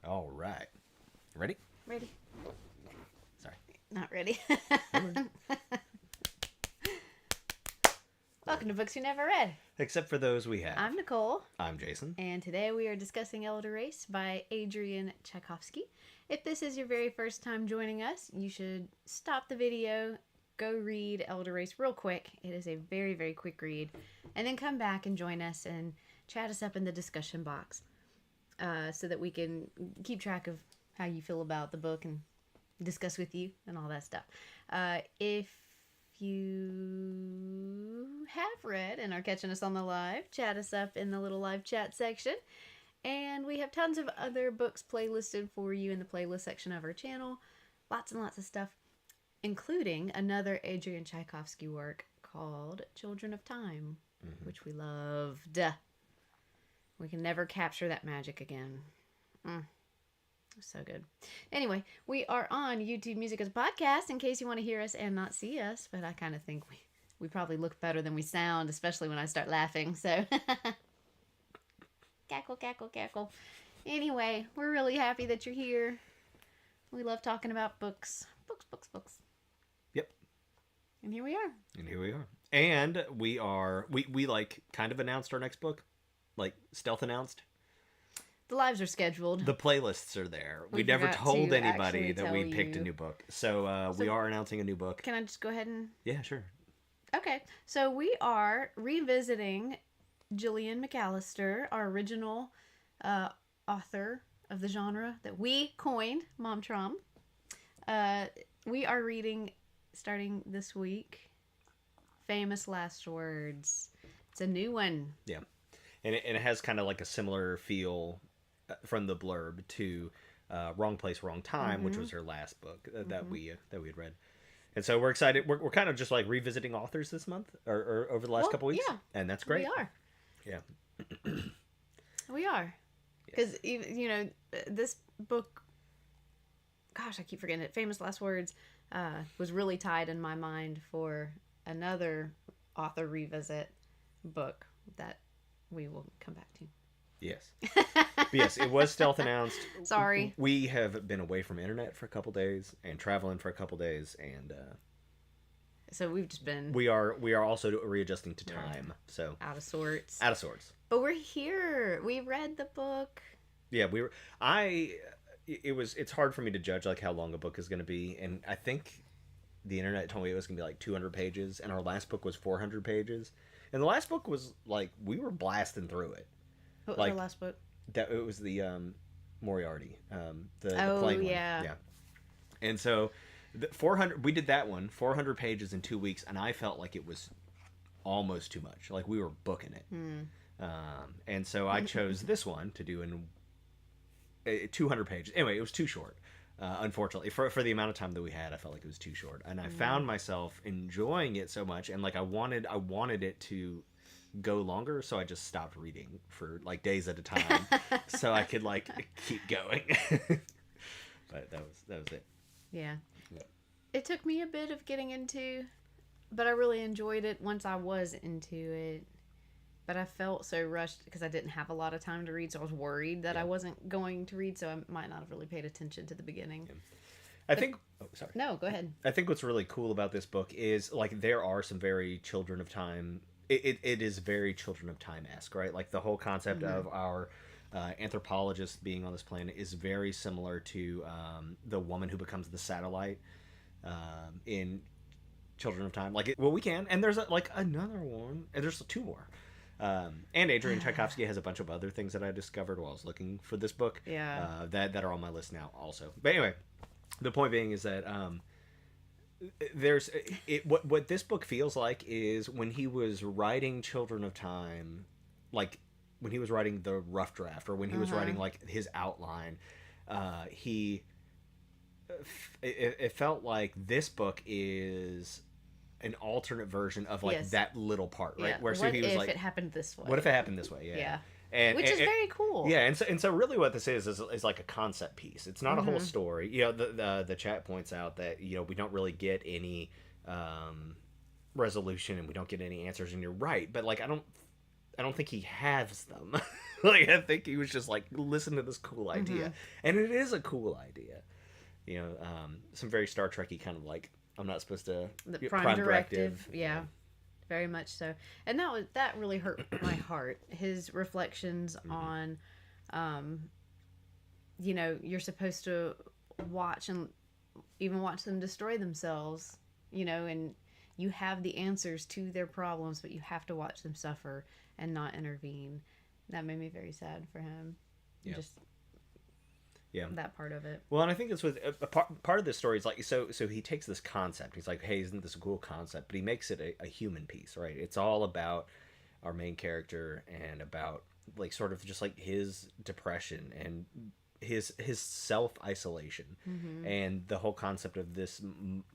All right. Ready? Ready? Sorry. Not ready. Welcome to Books We Never Read. Except for those we have. I'm Nicole. I'm Jason. And today we are discussing Elder Race by Adrian Tchaikovsky. If this is your very first time joining us, you should stop the video, go read Elder Race real quick. It is a very, very quick read. And then come back and join us and chat us up in the discussion box so that we can keep track of how you feel about the book and discuss with you and all that stuff. If you have read and are catching us on the live, chat us up in the little live chat section. And we have tons of other books playlisted for you in the playlist section of our channel. Lots and lots of stuff, including another Adrian Tchaikovsky work called Children of Time, which we loved. We can never capture that magic again. So good. Anyway, we are on YouTube Music as a Podcast in case you want to hear us and not see us, but I kind of think we probably look better than we sound, especially when I start laughing, so cackle, cackle, cackle. Anyway, we're really happy that you're here. We love talking about books. Books. Yep. And here we are. And we like kind of announced our next book, like stealth announced. The lives are scheduled. The playlists are there. We never told anybody that we picked a new book. So we are announcing a new book. Can I just go ahead and... Yeah, sure. Okay. So we are revisiting Gillian McAllister, our original author of the genre that we coined, Mom Trom. We are reading, starting this week, Famous Last Words. It's a new one. Yeah. And it has kind of like a similar feel from the blurb to Wrong Place, Wrong Time, which was her last book that we had read. And so we're excited. We're kind of just like revisiting authors this month or over the last couple weeks. Yeah. And that's great. We are. Yeah. We are. Because, this book, gosh, I keep forgetting it. Famous Last Words was really tied in my mind for another author revisit book that we will come back to. Yes. Yes, it was stealth announced. Sorry. We have been away from internet for a couple days and traveling for a couple days, and so we've just been... We are also readjusting to time, so... Out of sorts. But we're here. We read the book. Yeah, it's hard for me to judge like how long a book is going to be, and I think the internet told me it was going to be like 200 pages, and our last book was 400 pages. And the last book was like, we were blasting through it. What was the last book? That it was the Moriarty, the plane one. Yeah. And so, 400. We did that one, 400 pages in 2 weeks, and I felt like it was almost too much. Like we were booking it. And so I chose this one to do in 200 pages. Anyway, it was too short. Unfortunately, for the amount of time that we had, I felt like it was too short, and I found myself enjoying it so much, and like I wanted it to go longer, so I just stopped reading for like days at a time, so I could like keep going. But that was it. Yeah. It took me a bit of getting into, but I really enjoyed it once I was into it. But I felt so rushed because I didn't have a lot of time to read, so I was worried that I wasn't going to read, so I might not have really paid attention to the beginning. I think... Oh, sorry. No, go ahead. I think what's really cool about this book is, like, there are some very Children of Time... It is very Children of Time-esque, right? Like, the whole concept of our anthropologist being on this planet is very similar to the woman who becomes the satellite in Children of Time. Like, we can. And there's, another one. And there's two more. And Adrian Tchaikovsky has a bunch of other things that I discovered while I was looking for this book. Yeah. That are on my list now also. But anyway, the point being is that what this book feels like is when he was writing Children of Time, like when he was writing the rough draft or when he was writing like his outline, it felt like this book is an alternate version of like that little part, right? Yeah. Where what he was if like, it happened this way? What if it happened this way? Yeah. Which is very cool. Yeah, and so really what this is like a concept piece. It's not a whole story. The chat points out that we don't really get any resolution and we don't get any answers, and you're right. But like I don't think he has them. Like, I think he was just like, listen to this cool idea. And it is a cool idea. You know, some very Star Trek-y kind of like, I'm not supposed to... The prime directive. Yeah. Very much so. And that really hurt my heart. His reflections on, you know, you're supposed to watch and even watch them destroy themselves, you know, and you have the answers to their problems, but you have to watch them suffer and not intervene. That made me very sad for him. Yeah. Just that part of it. Well, and I think it's with a part of this story is like, so he takes this concept. He's like, hey, isn't this a cool concept? But he makes it a human piece, right? It's all about our main character and about like sort of just like his depression and his self-isolation. And the whole concept of this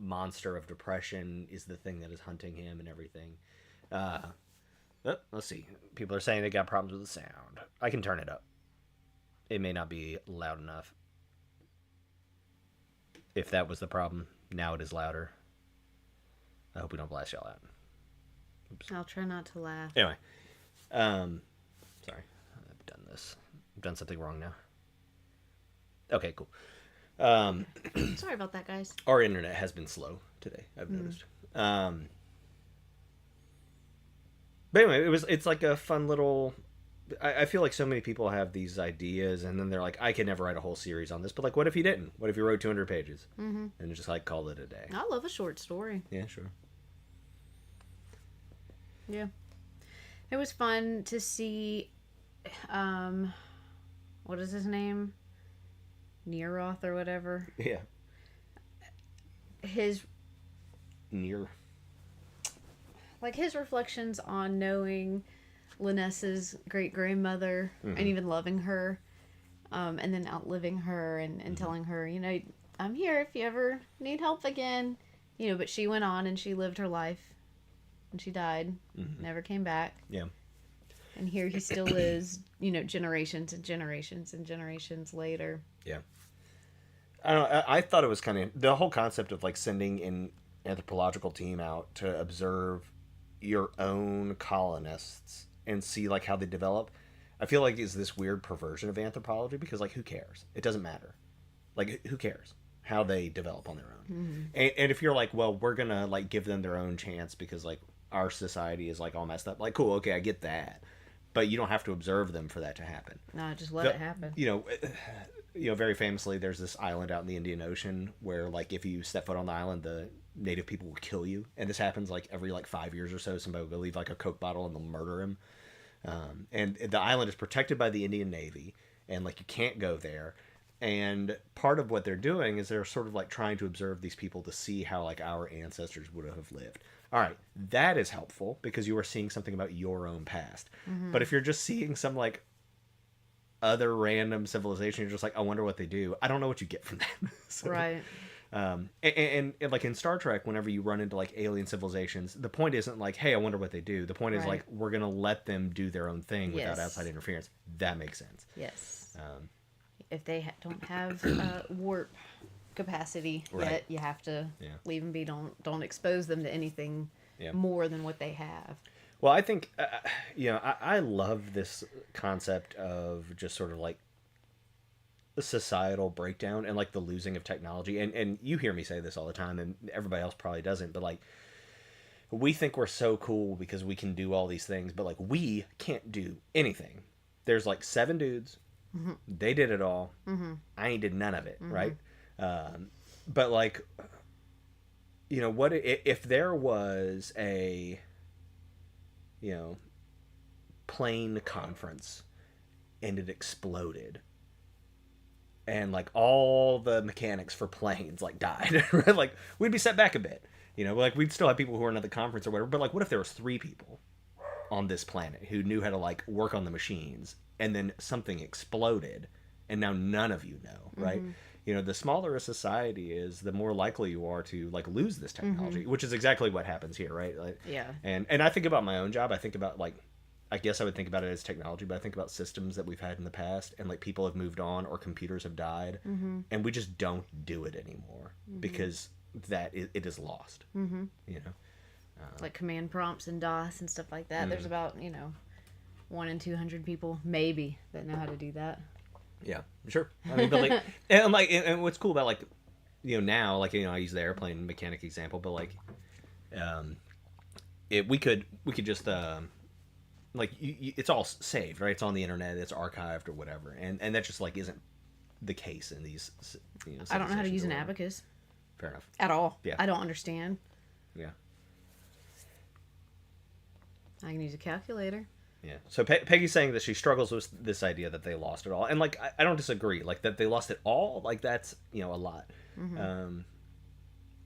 monster of depression is the thing that is hunting him and everything. Let's see. People are saying they got problems with the sound. I can turn it up. It may not be loud enough. If that was the problem, now it is louder. I hope we don't blast y'all out. Oops. I'll try not to laugh. Anyway. Sorry. I've done this. I've done something wrong now. Okay, cool. Sorry about that, guys. Our internet has been slow today, I've noticed. But anyway, it's like a fun little... I feel like so many people have these ideas, and then they're like, I could never write a whole series on this. But, like, what if you didn't? What if you wrote 200 pages? And just, like, called it a day? I love a short story. Yeah, sure. Yeah. It was fun to see, what is his name? Neroth or whatever. Yeah. His reflections on knowing Linessa's great-grandmother and even loving her, and then outliving her and telling her, you know, I'm here if you ever need help again. You know, but she went on and she lived her life and she died, never came back. Yeah. And here he still is, you know, generations and generations and generations later. Yeah. I don't know, I thought it was kind of... The whole concept of, like, sending an anthropological team out to observe your own colonists and see, like, how they develop, I feel like is this weird perversion of anthropology, because, like, who cares? It doesn't matter. Like, who cares how they develop on their own? And if you're like, well, we're gonna, like, give them their own chance because, like, our society is, like, all messed up. Like, cool, okay, I get that. But you don't have to observe them for that to happen. No, just let it happen. You know, very famously, there's this island out in the Indian Ocean where, like, if you step foot on the island, the native people will kill you. And this happens, like, every, like, 5 years or so. Somebody will leave, like, a Coke bottle and they'll murder him. And the island is protected by the Indian Navy. And, like, you can't go there. And part of what they're doing is they're sort of, like, trying to observe these people to see how, like, our ancestors would have lived. All right, that is helpful because you are seeing something about your own past. But if you're just seeing some, like, other random civilization, you're just like, I wonder what they do. I don't know what you get from that. So, right. And like in Star Trek, whenever you run into, like, alien civilizations, the point isn't like, hey, I wonder what they do. The point is like, we're going to let them do their own thing without outside interference. That makes sense. Yes. If they don't have warp capacity yet, you have to leave them be. Don't expose them to anything more than what they have. Well, I think, you know, I love this concept of just sort of like the societal breakdown and like the losing of technology. And you hear me say this all the time, and everybody else probably doesn't, but like, we think we're so cool because we can do all these things, but like, we can't do anything. There's like 7 dudes. They did it all. I ain't did none of it, right? But like, you know, what if there was a, you know, plane conference and it exploded and like all the mechanics for planes like died, right? Like, we'd be set back a bit, you know, like we'd still have people who were in the conference or whatever, but like, what if there was 3 people on this planet who knew how to like work on the machines, and then something exploded and now none of you know, right? You know, the smaller a society is, the more likely you are to like lose this technology, which is exactly what happens here, right? Like, and I think about my own job. I think about like, I guess I would think about it as technology, but I think about systems that we've had in the past, and like people have moved on or computers have died, and we just don't do it anymore because it is lost. You know, like command prompts and DOS and stuff like that. There's about, you know, 1 in 200 people, maybe, that know how to do that. Yeah, sure. I mean, but like, and I'm like, and what's cool about like, now, like, I use the airplane mechanic example, but like, we could just like it's all saved, right? It's on the internet, it's archived or whatever, and that just like isn't the case in these. I don't know how to use an abacus. Fair enough. At all. Yeah. I don't understand. Yeah. I can use a calculator. Yeah. So Peggy's saying that she struggles with this idea that they lost it all, and like I don't disagree. Like that they lost it all, like that's a lot. Mm-hmm.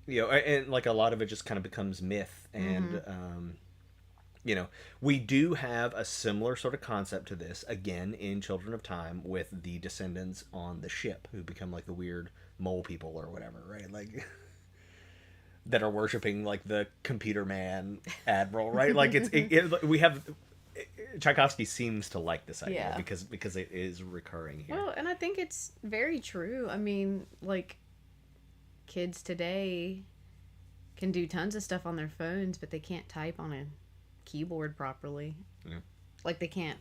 And like a lot of it just kind of becomes myth, and we do have a similar sort of concept to this again in Children of Time with the descendants on the ship who become like the weird mole people or whatever, right? Like that are worshiping like the computer man admiral, right? Like we have. Tchaikovsky seems to like this idea because it is recurring here. Well, and I think it's very true. I mean, like, kids today can do tons of stuff on their phones, but they can't type on a keyboard properly. Yeah. Like, they can't,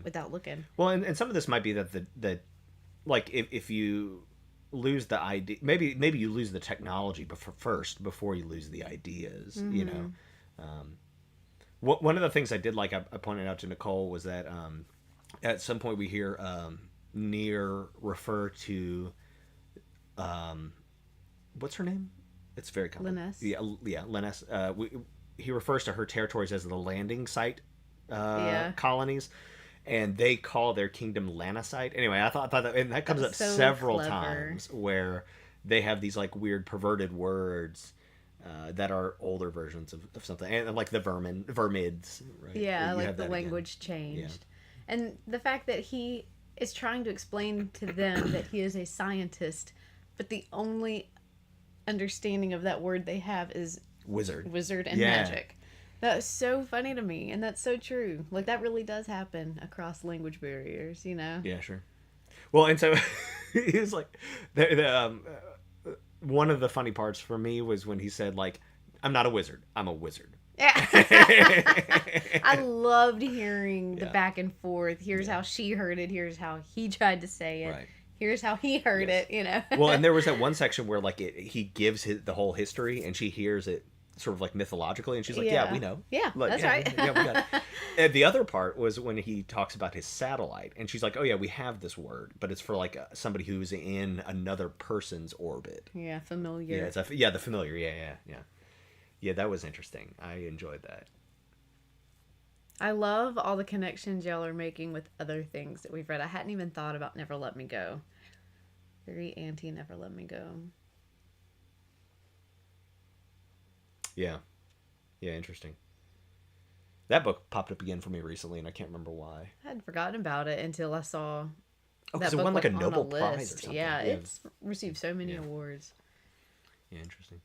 without looking. Well, and some of this might be that like, if you lose the idea, maybe you lose the technology first before you lose the ideas, One of the things I did like, I pointed out to Nicole, was that at some point we hear Near refer to, what's her name? It's very common. Linus. Yeah, Linus. He refers to her territories as the landing site colonies, and they call their kingdom Lanacite. Anyway, I thought that, and that comes up so several clever. times where they have these like weird perverted words. That are older versions of something, and like the vermids, right? Yeah, You like have the that language again. changed. Yeah. And the fact that he is trying to explain to them that he is a scientist, but the only understanding of that word they have is Wizard and magic. That's so funny to me, and that's so true. Like, that really does happen across language barriers, Yeah, sure. Well, and so he was like, one of the funny parts for me was when he said, like, I'm not a wizard, I'm a wizard. Yeah. I loved hearing the back and forth. Here's how she heard it. Here's how he tried to say it. Right. Here's how he heard it, Well, and there was that one section where, like, he gives the whole history, and she hears it sort of, like, mythologically, and she's like, yeah we know. Yeah, like, that's right. Yeah, we got it. And the other part was when he talks about his satellite, and she's like, oh, yeah, we have this word, but it's for, like, somebody who's in another person's orbit. Yeah, familiar. Yeah, the familiar, yeah. Yeah, that was interesting. I enjoyed that. I love all the connections y'all are making with other things that we've read. I hadn't even thought about Never Let Me Go. Very anti Never Let Me Go. Yeah, interesting. That book popped up again for me recently, and I can't remember why. I had forgotten about it until I saw Oh, that because it book won like a on Nobel list. Prize or something. Yeah, it's received so many awards. Yeah, interesting.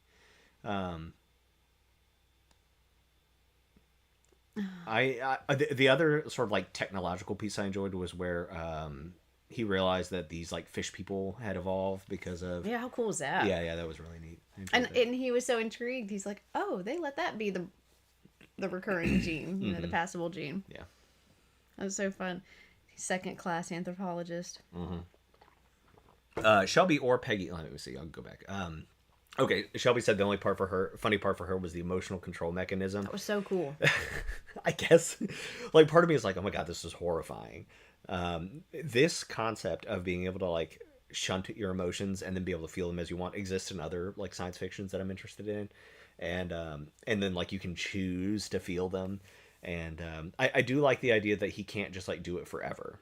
The other sort of like technological piece I enjoyed was where he realized that these like fish people had evolved because of how cool was that? Yeah, that was really neat. And he was so intrigued. He's like, oh, they let that be the recurring gene, the passable gene. Yeah, that was so fun. Second class anthropologist. Shelby or Peggy. Let me see. I'll go back. Okay, Shelby said the only funny part for her was the emotional control mechanism. That was so cool. I guess, like, part of me is like, oh my god, this is horrifying. This concept of being able to like shunt your emotions and then be able to feel them as you want exists in other like science fictions that I'm interested in, and then like you can choose to feel them, and I do like the idea that he can't just like do it forever.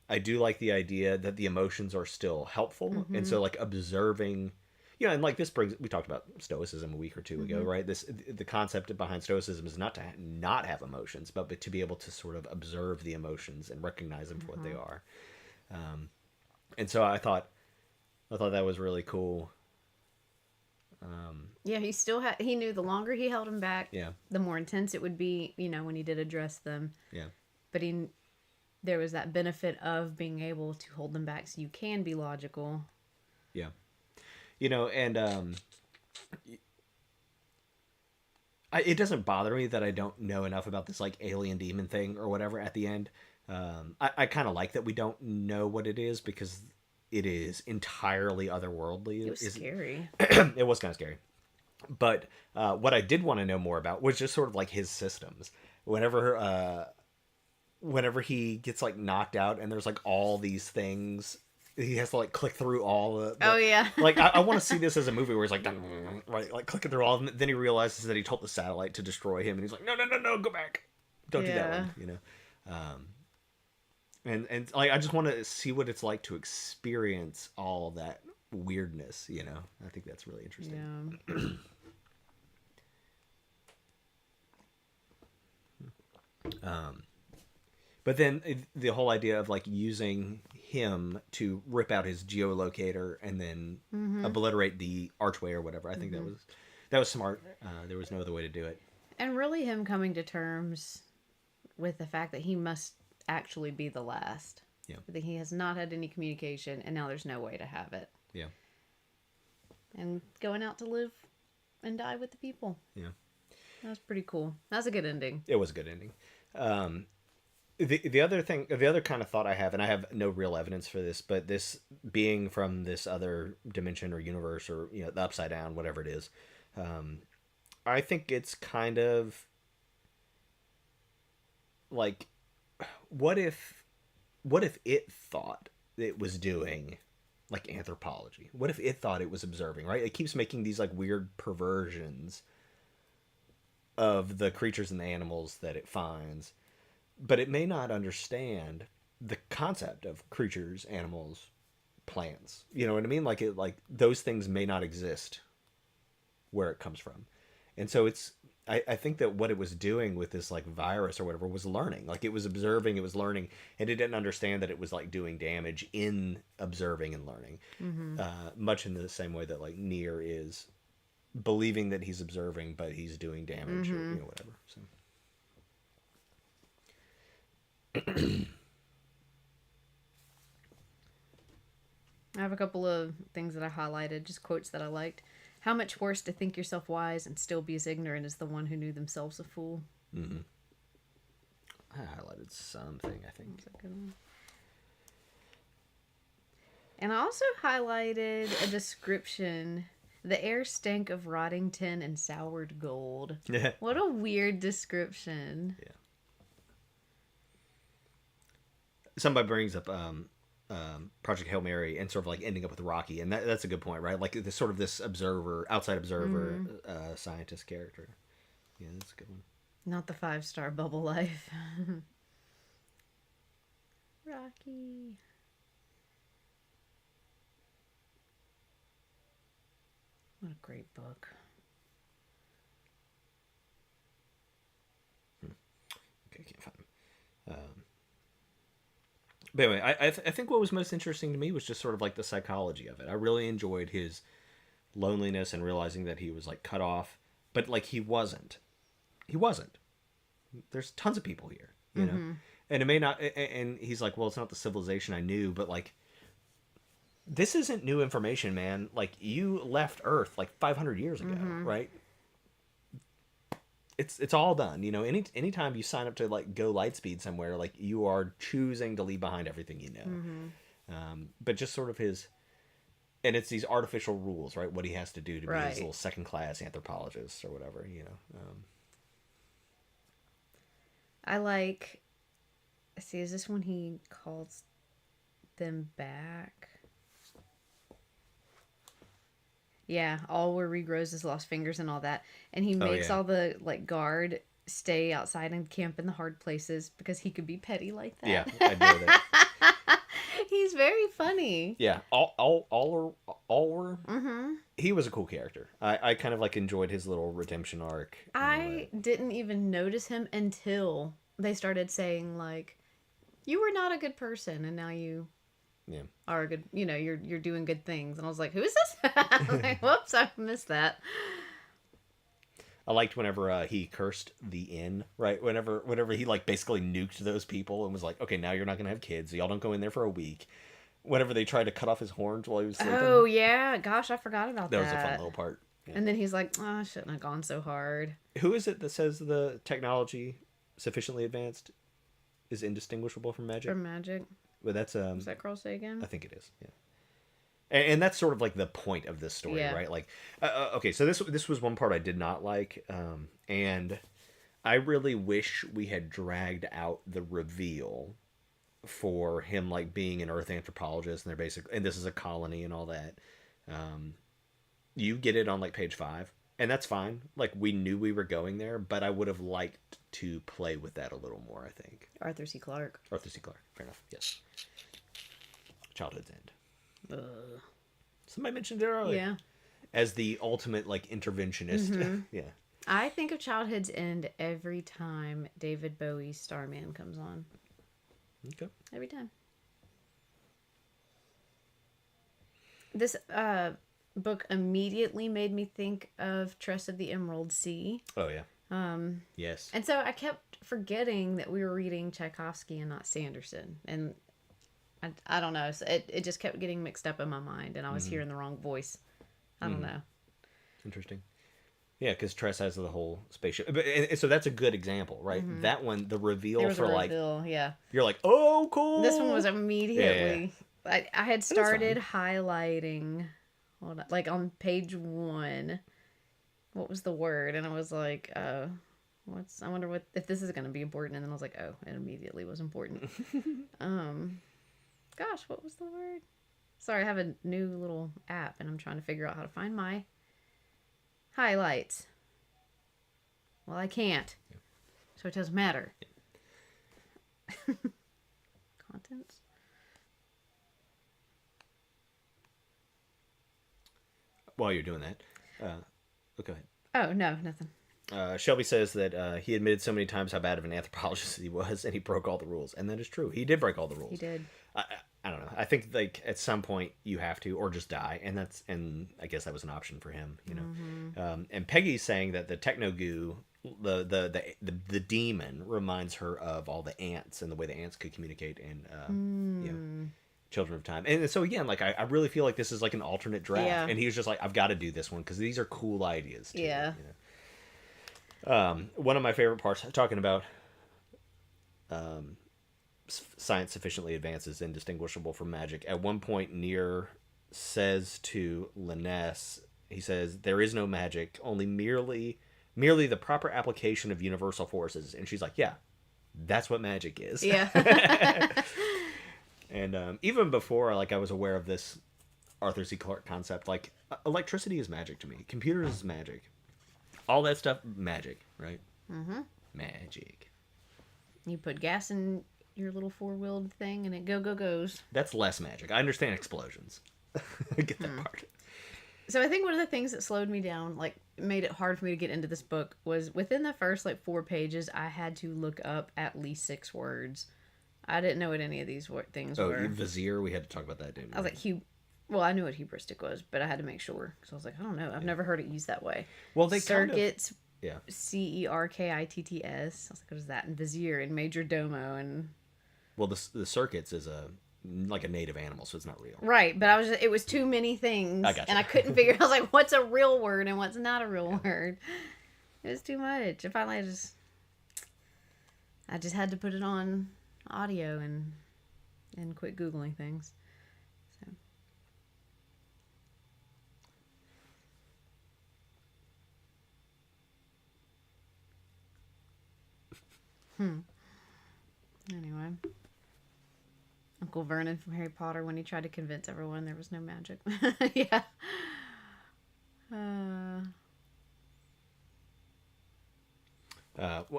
I do like the idea that the emotions are still helpful, and so like observing. And like we talked about Stoicism a week or two ago, right? The concept behind Stoicism is not to not have emotions, but to be able to sort of observe the emotions and recognize them for what they are. And so I thought that was really cool. He knew the longer he held him back, the more intense it would be, when he did address them. Yeah. But there was that benefit of being able to hold them back so you can be logical. Yeah. And It doesn't bother me that I don't know enough about this like alien demon thing or whatever at the end. I kind of like that we don't know what it is because it is entirely otherworldly. It was scary. It was kind of scary. But what I did want to know more about was just sort of like his systems. Whenever he gets like knocked out and there's like all these things, he has to like click through all the Oh yeah. like I want to see this as a movie where he's like right, like clicking through all of them. Then he realizes that he told the satellite to destroy him, and he's like, no, go back, don't do that one, you know. And like I just want to see what it's like to experience all of that weirdness, you know. I think that's really interesting. Yeah. But then the whole idea of like using him to rip out his geolocator and then obliterate the archway or whatever, I think that was smart. There was no other way to do it. And really him coming to terms with the fact that he must actually be the last. Yeah. That he has not had any communication and now there's no way to have it. Yeah. And going out to live and die with the people. Yeah. That was pretty cool. That was a good ending. It was a good ending. The other kind of thought I have, and I have no real evidence for this, but this being from this other dimension or universe or, you know, the upside down, whatever it is, I think it's kind of like, what if it thought it was doing like anthropology? What if it thought it was observing, right? It keeps making these like weird perversions of the creatures and the animals that it finds, but it may not understand the concept of creatures, animals, plants. You know what I mean? Like those things may not exist where it comes from. And so I think that what it was doing with this like virus or whatever was learning. Like it was observing, it was learning, and it didn't understand that it was like doing damage in observing and learning. Much in the same way that like Nier is believing that he's observing, but he's doing damage or, you know, whatever. So. I have a couple of things that I highlighted, just quotes that I liked. How much worse to think yourself wise and still be as ignorant as the one who knew themselves a fool. I highlighted something, I think. That's a good one. And I also highlighted a description. The air stank of rotting tin and soured gold. Yeah. What a weird description. Yeah. Somebody brings up Project Hail Mary and sort of like ending up with Rocky, and that's a good point, right? Like this sort of this outside observer, scientist character. Yeah, that's a good one. Not the 5-star bubble life. Rocky. What a great book. Okay, can't find him. But anyway, I think what was most interesting to me was just sort of like the psychology of it. I really enjoyed his loneliness and realizing that he was like cut off, but like he wasn't. There's tons of people here, you know, and it may not. And he's like, well, it's not the civilization I knew, but like, this isn't new information, man. Like you left Earth like 500 years ago, right? It's all done, you know. Anytime you sign up to like go Lightspeed somewhere, like you are choosing to leave behind everything you know. But just sort of his, and it's these artificial rules, right? What he has to do to be his little second class anthropologist or whatever, you know. I like. See, is this when he calls them back? Yeah, all where regrows his lost fingers and all that. And he makes all the like guard stay outside and camp in the hard places because he could be petty like that. Yeah, I know that. He's very funny. Yeah, all he was a cool character. I kind of like enjoyed his little redemption arc. I didn't even notice him until they started saying like, you were not a good person and now you are a good, you know, you're doing good things. And I was like, who is this? I was like, whoops, I missed that. I liked whenever he cursed the inn, right? Whenever he like basically nuked those people and was like, okay, now you're not gonna have kids. Y'all don't go in there for a week. Whenever they tried to cut off his horns while he was sleeping. Oh yeah, gosh, I forgot about that. That was a fun little part. And then he's like, oh, I shouldn't have gone so hard. Who is it that says the technology sufficiently advanced is indistinguishable from magic? From magic. Well, that's Is that Carl Sagan? I think it is. Yeah. And that's sort of like the point of this story, right? Like, okay, so this was one part I did not like, and I really wish we had dragged out the reveal for him like being an Earth anthropologist, and they're basically, and this is a colony and all that. You get it on like page 5, and that's fine. Like, we knew we were going there, but I would have liked to play with that a little more. I think Arthur C. Clarke. Arthur C. Clarke. Fair enough. Yes. Childhood's End. Somebody mentioned it earlier. Yeah. As the ultimate like interventionist. Mm-hmm. Yeah. I think of Childhood's End every time David Bowie's Starman comes on. Okay. Every time. This book immediately made me think of Tress of the Emerald Sea. Oh yeah. Yes. And so I kept forgetting that we were reading Tchaikovsky and not Sanderson. And I don't know. So it just kept getting mixed up in my mind, and I was hearing the wrong voice. I don't know. Interesting. Yeah, because Tress has the whole spaceship. And so that's a good example, right? Mm-hmm. That one, the reveal for like... yeah. You're like, oh, cool! This one was immediately... Yeah. I had started highlighting... Hold on, like on page 1. What was the word? And I was like, I wonder if this is going to be important. And then I was like, oh, it immediately was important. Gosh, what was the word? Sorry, I have a new little app, and I'm trying to figure out how to find my highlights. Well, I can't. Yeah. So it doesn't matter. Yeah. Contents. While you're doing that, go ahead. Oh, no, nothing. Shelby says that he admitted so many times how bad of an anthropologist he was, and he broke all the rules. And that is true. He did break all the rules. He did. I don't know. I think like at some point you have to, or just die, and I guess that was an option for him, you know. Mm-hmm. And Peggy's saying that the techno goo, the demon, reminds her of all the ants and the way the ants could communicate in, you know, Children of Time. And so again, like I really feel like this is like an alternate draft, and he was just like, I've got to do this one because these are cool ideas too, yeah. You know? One of my favorite parts, talking about science sufficiently advanced is indistinguishable from magic. At one point, Near says to Liness, he says, "There is no magic, only merely the proper application of universal forces." And she's like, "Yeah, that's what magic is." Yeah. And even before, like, I was aware of this Arthur C. Clarke concept, like, electricity is magic to me. Computers is magic. All that stuff, magic, right? Mm-hmm. Magic. You put gas in your little four-wheeled thing, and it goes. That's less magic. I understand explosions. I get that part. So I think one of the things that slowed me down, like, made it hard for me to get into this book, was within the first, like, 4 pages, I had to look up at least 6 words. I didn't know what any of these things were. Oh, Vizier, we had to talk about that, didn't we? I was like, well, I knew what hubristic was, but I had to make sure. Because I was like, I don't know. I've never heard it used that way. Well, they Circuits, kind of... Yeah. Cerkitts. I was like, what is that? And Vizier and Major Domo and... Well, the circuits is like a native animal, so it's not real. Right, but it was too many things. I got you. And I couldn't figure... I was like, what's a real word and what's not a real word? It was too much. And finally, I just had to put it on audio and quit Googling things. So. Anyway. Uncle Vernon from Harry Potter, when he tried to convince everyone there was no magic. Yeah.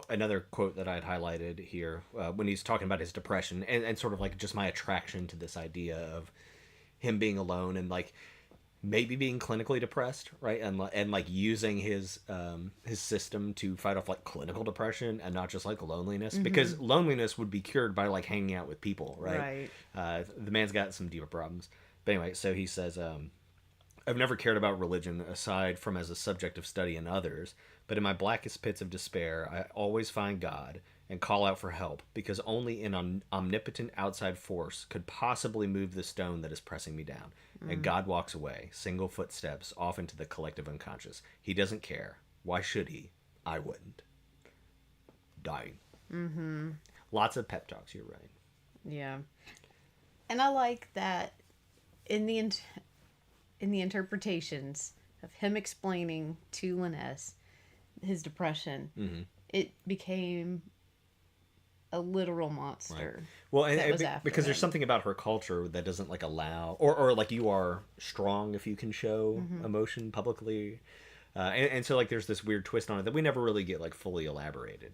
Another quote that I had highlighted here, when he's talking about his depression and sort of like just my attraction to this idea of him being alone and like maybe being clinically depressed, right? And like using his system to fight off like clinical depression and not just like loneliness, because loneliness would be cured by like hanging out with people, right? The man's got some deeper problems. But anyway, so he says, I've never cared about religion aside from as a subject of study in others, but in my blackest pits of despair, I always find God, and call out for help, because only an omnipotent outside force could possibly move the stone that is pressing me down. And God walks away, single footsteps off into the collective unconscious. He doesn't care. Why should he? I wouldn't. Dying. Mm-hmm. Lots of pep talks, you're right. Yeah. And I like that in the interpretations of him explaining to Linus his depression, it became a literal monster. Right. Well, and because there's him. something about her culture that doesn't like allow, or like you are strong if you can show emotion publicly, and so like there's this weird twist on it that we never really get like fully elaborated.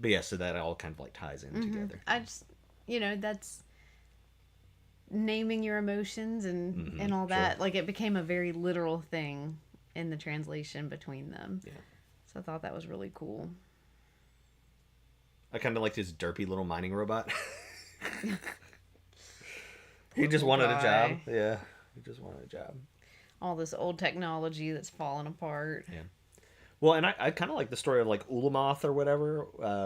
But yeah, so that all kind of like ties in together. I just, that's naming your emotions and all that. Sure. Like it became a very literal thing in the translation between them. Yeah. So I thought that was really cool. I kind of liked his derpy little mining robot. He just wanted a job. Yeah, he just wanted a job. All this old technology that's falling apart. Yeah. Well, and I kind of like the story of like Ulamoth or whatever,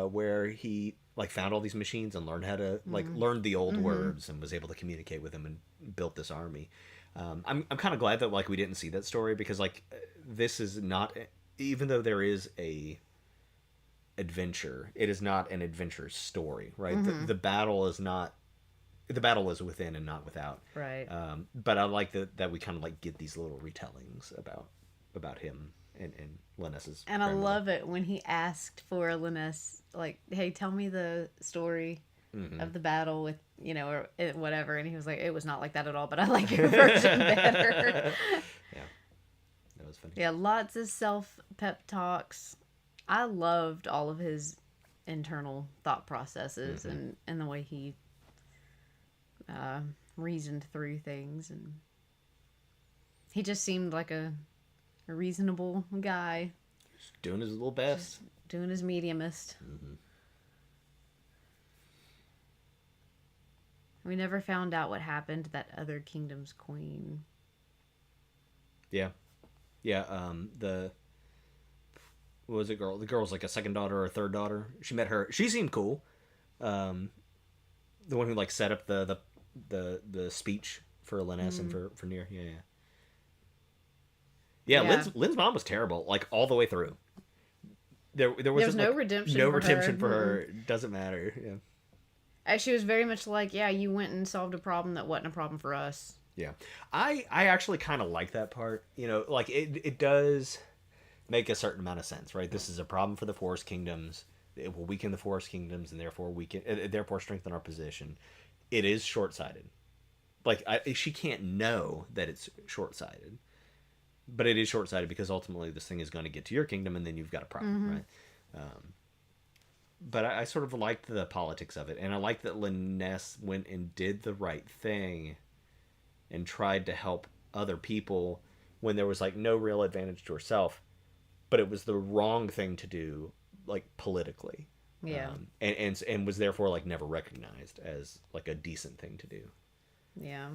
where he like found all these machines and learned how to like learned the old words and was able to communicate with them and built this army. I'm kind of glad that like we didn't see that story, because like this is not, even though there is a adventure, it is not an adventure story, right? The battle is not, the battle is within and not without, right? But I like that we kind of like get these little retellings about him and Linus's and grandmother. I love it when he asked for Linus, like, hey, tell me the story of the battle with, or whatever, and he was like, it was not like that at all, but I like your version better. Yeah, that was funny. Yeah, lots of self pep talks. I loved all of his internal thought processes and the way he reasoned through things, and he just seemed like a reasonable guy. Just doing his little best. Just doing his mediumist. We never found out what happened to that other kingdom's queen. Yeah. Yeah, what was it, girl? The girl's like a second daughter or a third daughter. She met her. She seemed cool. The one who like set up the speech for Linus and for Near. Yeah. Lynn's mom was terrible, like all the way through. There was no like, redemption. No for redemption her. for her. Doesn't matter. Yeah. She was very much like, yeah, you went and solved a problem that wasn't a problem for us. Yeah, I actually kind of like that part. Like it does make a certain amount of sense, right? This is a problem for the Forest Kingdoms. It will weaken the Forest Kingdoms and therefore strengthen our position. It is short-sighted. Like she can't know that it's short-sighted, but it is short-sighted because ultimately this thing is going to get to your kingdom and then you've got a problem, right? But I sort of liked the politics of it, and I liked that Linus went and did the right thing and tried to help other people when there was like no real advantage to herself, but it was the wrong thing to do, like politically. Yeah. And was therefore like never recognized as like a decent thing to do. Yeah.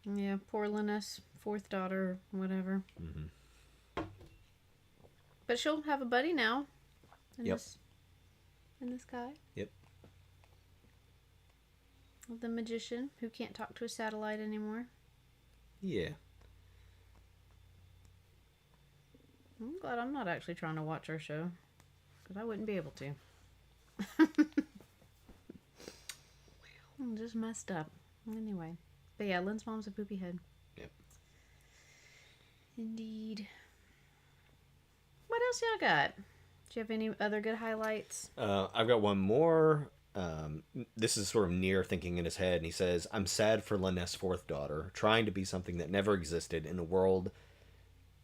Yeah, poor Linus, fourth daughter, whatever. But she'll have a buddy now. In this guy. Yep. The magician who can't talk to a satellite anymore. Yeah. I'm glad I'm not actually trying to watch our show, because I wouldn't be able to. I'm just messed up. Anyway. But yeah, Lynn's mom's a poopy head. Yep. Indeed. What else y'all got? Do you have any other good highlights? I've got one more. This is sort of Near thinking in his head, and he says, I'm sad for Linus' fourth daughter, trying to be something that never existed in the world,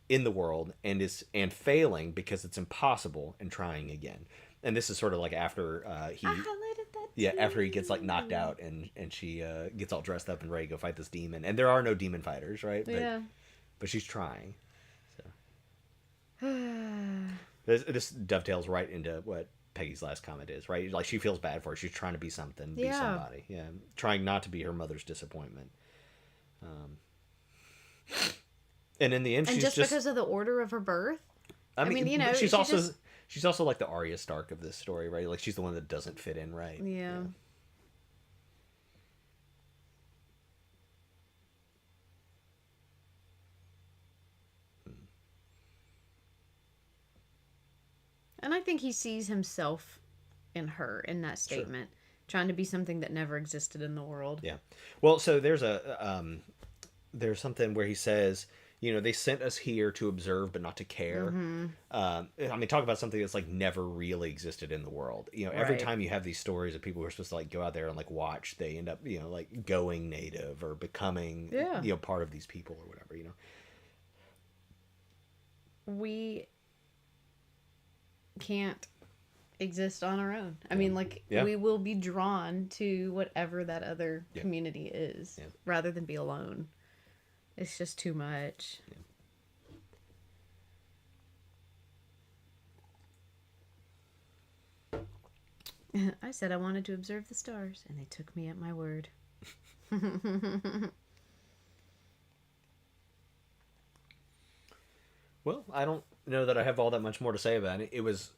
and failing because it's impossible and trying again. And this is sort of like after he I highlighted that yeah, too. after he gets like knocked out and she gets all dressed up and ready to go fight this demon. And there are no demon fighters, right? But she's trying. So this dovetails right into what Peggy's last comment is, right? Like she feels bad for her. She's trying to be something, be somebody. Yeah, trying not to be her mother's disappointment. And in the end, and she's just because of the order of her birth. I mean, you know, she's also like the Arya Stark of this story, right? Like she's the one that doesn't fit in right. Yeah. And I think he sees himself in her in that statement, trying to be something that never existed in the world. Yeah. Well, so there's something where he says, you know, they sent us here to observe but not to care. I mean, talk about something that's like never really existed in the world. You know, every time you have these stories of people who are supposed to like go out there and like watch, they end up, you know, like going native or becoming, you know, part of these people or whatever, you know. We can't exist on our own. I mean, like, we will be drawn to whatever that other community is rather than be alone. It's just too much. I said I wanted to observe the stars, and they took me at my word. Well, I don't know that I have all that much more to say about it. It was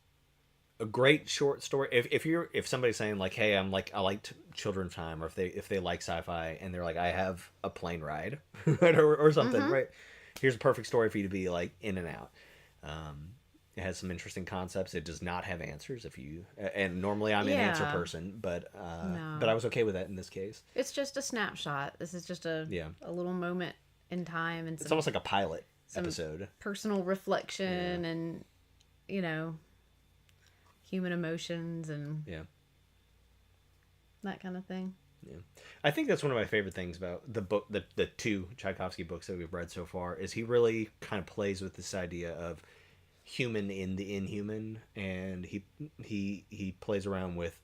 a great short story. If somebody's saying like, "Hey, I like children's time," or if they like sci-fi and they're like, "I have a plane ride," or something, right? Here's a perfect story for you to be like in and out. It has some interesting concepts. It does not have answers. And normally I'm an answer person, but I was okay with that in this case. It's just a snapshot. This is just a little moment in time, and it's almost like a pilot episode, personal reflection, and you know, human emotions and that kind of thing. Yeah, I think that's one of my favorite things about the book, the two Tchaikovsky books that we've read so far, is he really kind of plays with this idea of human in the inhuman, and he plays around with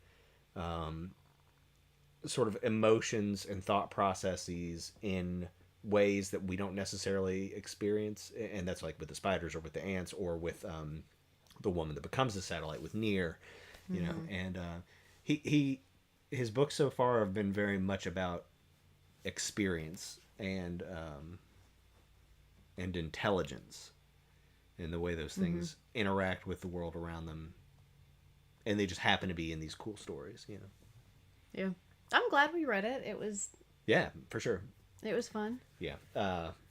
sort of emotions and thought processes in ways that we don't necessarily experience, and that's like with the spiders or with the ants or with the woman that becomes the satellite with Near, you know, and his books so far have been very much about experience and intelligence and the way those things interact with the world around them, and they just happen to be in these cool stories, you know. Yeah, I'm glad we read it. It was for sure. It was fun. Yeah,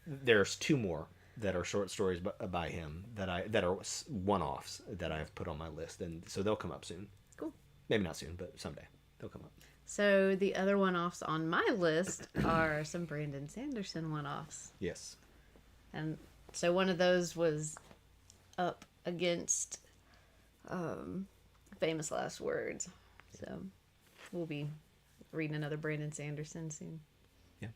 there's two more that are short stories by him that are one-offs that I've put on my list, and so they'll come up soon. Cool. Maybe not soon, but someday they'll come up. So the other one-offs on my list are some Brandon Sanderson one-offs. Yes. And so one of those was up against Famous Last Words. So we'll be reading another Brandon Sanderson soon. Yeah.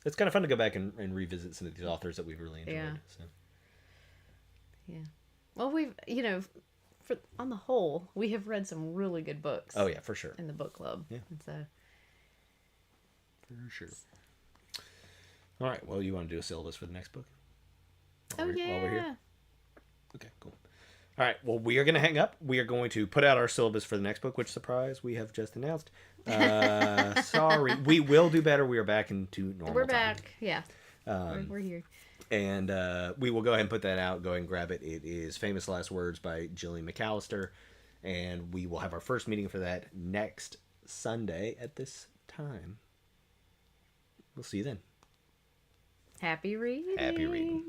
It's kind of fun to go back and revisit some of these authors that we've really enjoyed. Yeah. So. Yeah. Well, we've, you know, on the whole, we have read some really good books. Oh, yeah, for sure. In the book club. Yeah. And so. For sure. All right. Well, you want to do a syllabus for the next book? While we're here? Okay, cool. All right. Well, we are going to hang up. We are going to put out our syllabus for the next book, which, surprise, we have just announced. Sorry. We will do better. We are back into normal We're time. back. Yeah. We're here. And we will go ahead and put that out. Go ahead and grab it. It is Famous Last Words by Jillian McAllister. And we will have our first meeting for that next Sunday at this time. We'll see you then. Happy reading. Happy reading.